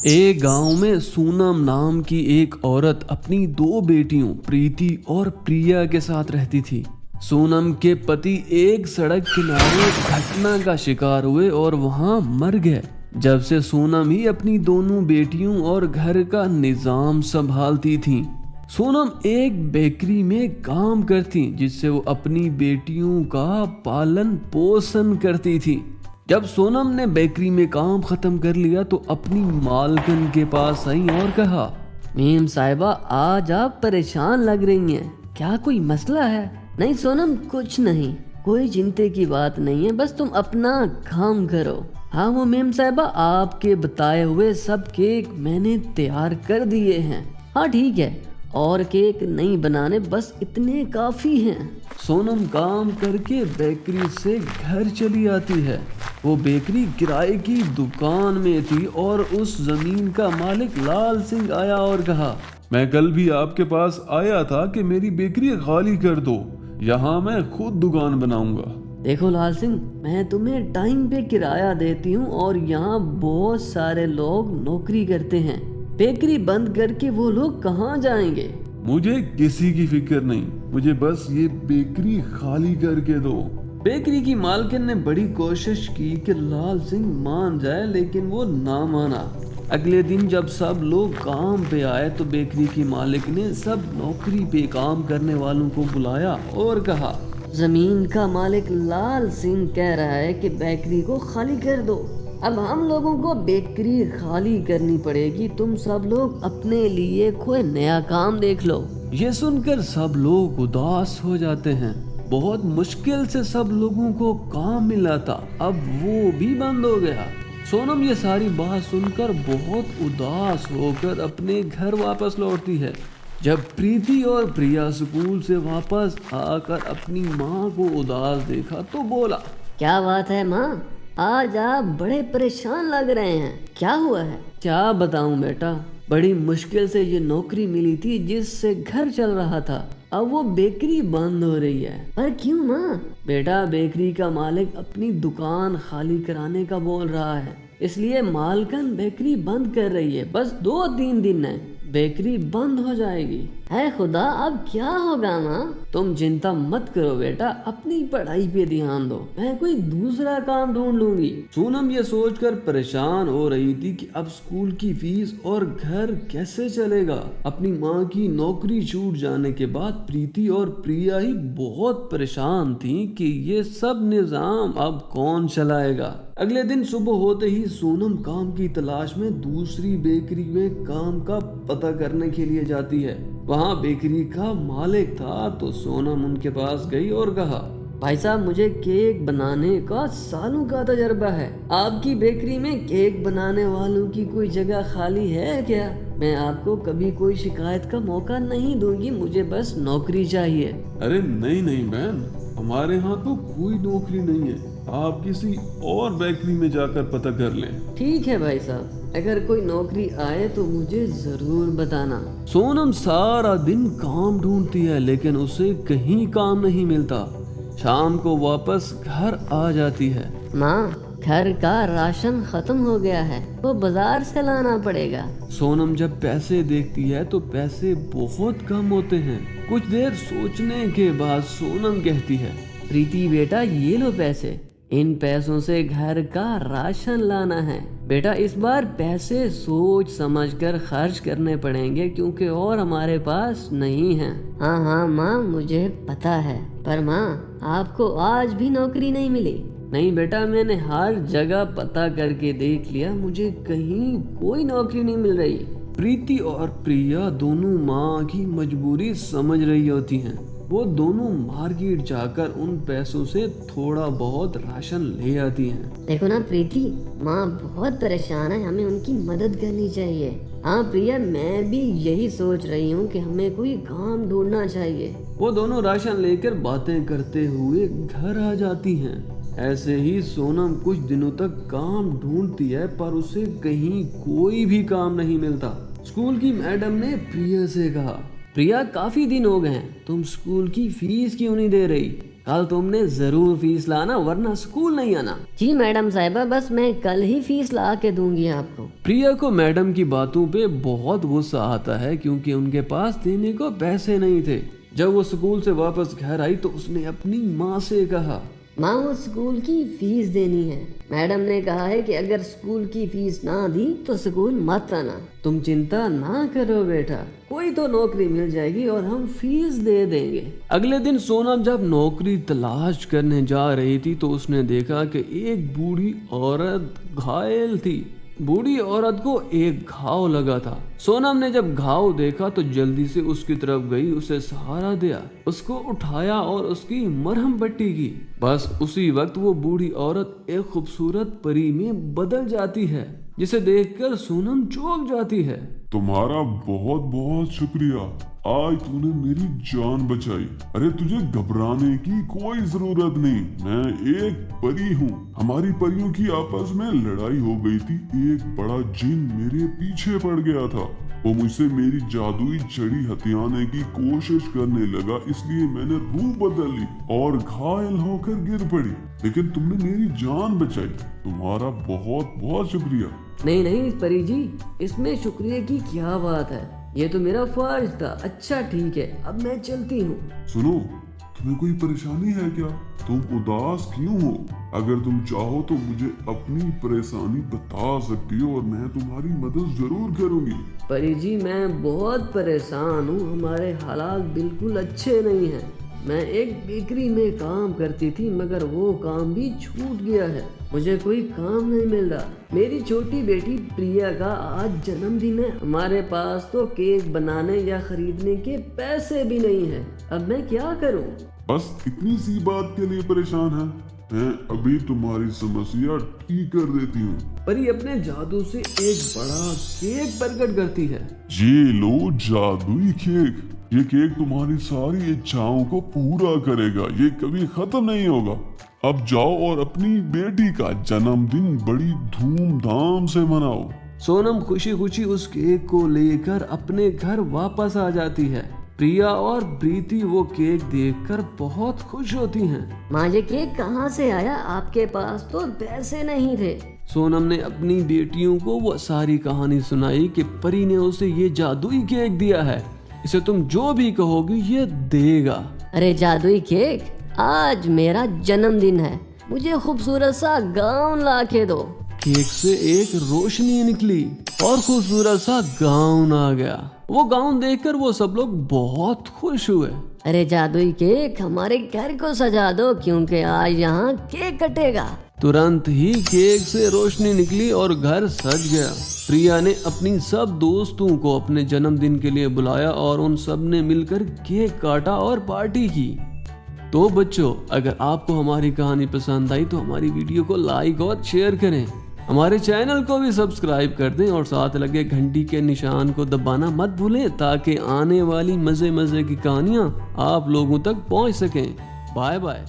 एक गांव में सूनम नाम की एक औरत अपनी दो बेटियों प्रीति और प्रिया के साथ रहती थी। सूनम के पति एक सड़क किनारे घटना का शिकार हुए और वहां मर गए। जब से सूनम ही अपनी दोनों बेटियों और घर का निजाम संभालती थी। सूनम एक बेकरी में काम करती जिससे वो अपनी बेटियों का पालन पोषण करती थी। जब सोनम ने बेकरी में काम खत्म कर लिया तो अपनी मालकिन के पास आई और कहा, मीम साहिबा आज आप परेशान लग रही हैं, क्या कोई मसला है? नहीं सोनम, कुछ नहीं, कोई चिंता की बात नहीं है, बस तुम अपना काम करो। हाँ वो मीम साहिबा, आपके बताए हुए सब केक मैंने तैयार कर दिए हैं। हाँ ठीक है, और केक नहीं बनाने, बस इतने काफी हैं। सोनम काम करके बेकरी से घर चली आती है। वो बेकरी किराए की दुकान में थी और उस जमीन का मालिक लाल सिंह आया और कहा, मैं कल भी आपके पास आया था कि मेरी बेकरी खाली कर दो, यहाँ मैं खुद दुकान बनाऊंगा। देखो लाल सिंह, मैं तुम्हें टाइम पे किराया देती हूँ और यहाँ बहुत सारे लोग नौकरी करते हैं। बेकरी बंद करके वो लोग कहाँ जाएंगे? मुझे किसी की फिक्र नहीं, मुझे बस ये बेकरी खाली करके दो। बेकरी की मालकिन ने बड़ी कोशिश की कि लाल सिंह मान जाए, लेकिन वो ना माना। अगले दिन जब सब लोग काम पे आए तो बेकरी की मालिक ने सब नौकरी पे काम करने वालों को बुलाया और कहा, जमीन का मालिक लाल सिंह कह रहा है कि बेकरी को खाली कर दो। अब हम लोगों को बेकरी खाली करनी पड़ेगी, तुम सब लोग अपने लिए कोई नया काम देख लो। ये सुनकर सब लोग उदास हो जाते हैं। बहुत मुश्किल से सब लोगों को काम मिला था, अब वो भी बंद हो गया। सोनम ये सारी बात सुनकर बहुत उदास होकर अपने घर वापस लौटती है। जब प्रीति और प्रिया स्कूल से वापस आकर अपनी माँ को उदास देखा तो बोला, क्या बात है माँ, आज आप बड़े परेशान लग रहे हैं, क्या हुआ है? क्या बताऊं बेटा, बड़ी मुश्किल से ये नौकरी मिली थी जिससे घर चल रहा था, अब वो बेकरी बंद हो रही है। पर क्यों माँ? बेटा बेकरी का मालिक अपनी दुकान खाली कराने का बोल रहा है, इसलिए मालकिन बेकरी बंद कर रही है। बस 2-3 दिन है, बेकरी बंद हो जाएगी। है खुदा, अब क्या होगा माँ? तुम चिंता मत करो बेटा, अपनी पढ़ाई पे ध्यान दो, मैं कोई दूसरा काम ढूंढ लूंगी। सोनम ये सोचकर परेशान हो रही थी कि अब स्कूल की फीस और घर कैसे चलेगा। अपनी माँ की नौकरी छूट जाने के बाद प्रीति और प्रिया ही बहुत परेशान थी कि ये सब निजाम अब कौन चलाएगा। अगले दिन सुबह होते ही सोनम काम की तलाश में दूसरी बेकरी में काम का पता करने के लिए जाती है। वहाँ बेकरी का मालिक था तो सोनम उनके पास गई और कहा, भाई साहब मुझे केक बनाने का सालों का तजर्बा है, आपकी बेकरी में केक बनाने वालों की कोई जगह खाली है क्या? मैं आपको कभी कोई शिकायत का मौका नहीं दूंगी, मुझे बस नौकरी चाहिए। अरे नहीं नहीं बहन, हमारे यहाँ तो कोई नौकरी नहीं है, आप किसी और बेकरी में जाकर पता कर लें। ठीक है भाई साहब, अगर कोई नौकरी आए तो मुझे जरूर बताना। सोनम सारा दिन काम ढूंढती है लेकिन उसे कहीं काम नहीं मिलता। शाम को वापस घर आ जाती है। माँ, घर का राशन खत्म हो गया है, तो बाजार से लाना पड़ेगा। सोनम जब पैसे देखती है तो पैसे बहुत कम होते हैं। कुछ देर सोचने के बाद सोनम कहती है, प्रीति बेटा ये लो पैसे, इन पैसों से घर का राशन लाना है। बेटा इस बार पैसे सोच समझकर खर्च करने पड़ेंगे क्योंकि और हमारे पास नहीं है। हाँ हाँ माँ, मुझे पता है, पर माँ आपको आज भी नौकरी नहीं मिली? नहीं बेटा, मैंने हर जगह पता करके देख लिया, मुझे कहीं कोई नौकरी नहीं मिल रही। प्रीति और प्रिया दोनों माँ की मजबूरी समझ रही होती हैं। वो दोनों मार्केट जाकर उन पैसों से थोड़ा बहुत राशन ले आती हैं। देखो ना प्रीति, माँ बहुत परेशान है, हमें उनकी मदद करनी चाहिए। हाँ प्रिया, मैं भी यही सोच रही हूँ कि हमें कोई काम ढूंढना चाहिए। वो दोनों राशन लेकर बातें करते हुए घर आ जाती हैं। ऐसे ही सोनम कुछ दिनों तक काम ढूंढती है पर उसे कहीं कोई भी काम नहीं मिलता। स्कूल की मैडम ने प्रिया से कहा, प्रिया काफी दिन हो गए हैं, तुम स्कूल की फीस क्यों नहीं दे रही? कल तुमने जरूर फीस लाना वरना स्कूल नहीं आना। जी मैडम साहिबा, बस मैं कल ही फीस ला के दूंगी आपको। प्रिया को मैडम की बातों पे बहुत गुस्सा आता है क्योंकि उनके पास देने को पैसे नहीं थे। जब वो स्कूल से वापस घर आई तो उसने अपनी माँ से कहा, माँ वो स्कूल की फीस देनी है। मैडम ने कहा है कि अगर स्कूल की फीस ना दी तो स्कूल मत आना। तुम चिंता ना करो बेटा, कोई तो नौकरी मिल जाएगी और हम फीस दे देंगे। अगले दिन सोनम जब नौकरी तलाश करने जा रही थी तो उसने देखा कि एक बूढ़ी औरत घायल थी। बूढ़ी औरत को एक घाव लगा था। सोनम ने जब घाव देखा तो जल्दी से उसकी तरफ गई, उसे सहारा दिया, उसको उठाया और उसकी मरहम पट्टी की। बस उसी वक्त वो बूढ़ी औरत एक खूबसूरत परी में बदल जाती है, जिसे देखकर सोनम चौंक जाती है। तुम्हारा बहुत बहुत शुक्रिया, आज तूने मेरी जान बचाई। अरे तुझे घबराने की कोई जरूरत नहीं, मैं एक परी हूँ। हमारी परियों की आपस में लड़ाई हो गई थी। एक बड़ा जिन मेरे पीछे पड़ गया था। वो मुझसे मेरी जादुई छड़ी हथियाने की कोशिश करने लगा, इसलिए मैंने रूह बदल ली और घायल होकर गिर पड़ी। लेकिन तुमने मेरी जान बचाई, तुम्हारा बहुत बहुत शुक्रिया। नहीं नहीं परी जी, इसमें शुक्रिया की क्या बात है, ये तो मेरा फर्ज था। अच्छा ठीक है, अब मैं चलती हूँ। सुनो, तुम्हें कोई परेशानी है क्या? तुम उदास क्यों हो? अगर तुम चाहो तो मुझे अपनी परेशानी बता सकती हो और मैं तुम्हारी मदद जरूर करूंगी। परी जी मैं बहुत परेशान हूँ, हमारे हालात बिल्कुल अच्छे नहीं हैं। मैं एक बेकरी में काम करती थी मगर वो काम भी छूट गया है, मुझे कोई काम नहीं मिल रहा। मेरी छोटी बेटी प्रिया का आज जन्मदिन है, हमारे पास तो केक बनाने या खरीदने के पैसे भी नहीं है। अब मैं क्या करूं? बस इतनी सी बात के लिए परेशान है? मैं अभी तुम्हारी समस्या ठीक कर देती हूँ। परी अपने जादू से एक बड़ा केक प्रकट करती है। ये लो जादुई केक, ये केक तुम्हारी सारी इच्छाओं को पूरा करेगा, ये कभी खत्म नहीं होगा। अब जाओ और अपनी बेटी का जन्मदिन बड़ी धूमधाम से मनाओ। सोनम खुशी खुशी उस केक को लेकर अपने घर वापस आ जाती है। प्रिया और प्रीति वो केक देखकर बहुत खुश होती हैं। माँ ये केक कहाँ से आया? आपके पास तो पैसे नहीं थे। सोनम ने अपनी बेटियों को वो सारी कहानी सुनाई कि परी ने उसे ये जादुई केक दिया है, इसे तुम जो भी कहोगी ये देगा। अरे जादुई केक, आज मेरा जन्मदिन है, मुझे खूबसूरत सा गाउन ला के दो। केक से एक रोशनी निकली और खूबसूरत सा गाउन आ गया। वो गाउन देखकर वो सब लोग बहुत खुश हुए। अरे जादुई केक, हमारे घर को सजा दो क्योंकि आज यहाँ केक कटेगा। तुरंत ही केक से रोशनी निकली और घर सज गया। प्रिया ने अपनी सब दोस्तों को अपने जन्मदिन के लिए बुलाया और उन सब ने मिलकर केक काटा और पार्टी की। तो बच्चों, अगर आपको हमारी कहानी पसंद आई तो हमारी वीडियो को लाइक और शेयर करें, हमारे चैनल को भी सब्सक्राइब कर दें और साथ लगे घंटी के निशान को दबाना मत भूलें ताकि आने वाली मजे मजे की कहानियाँ आप लोगों तक पहुँच सकें। Bye bye.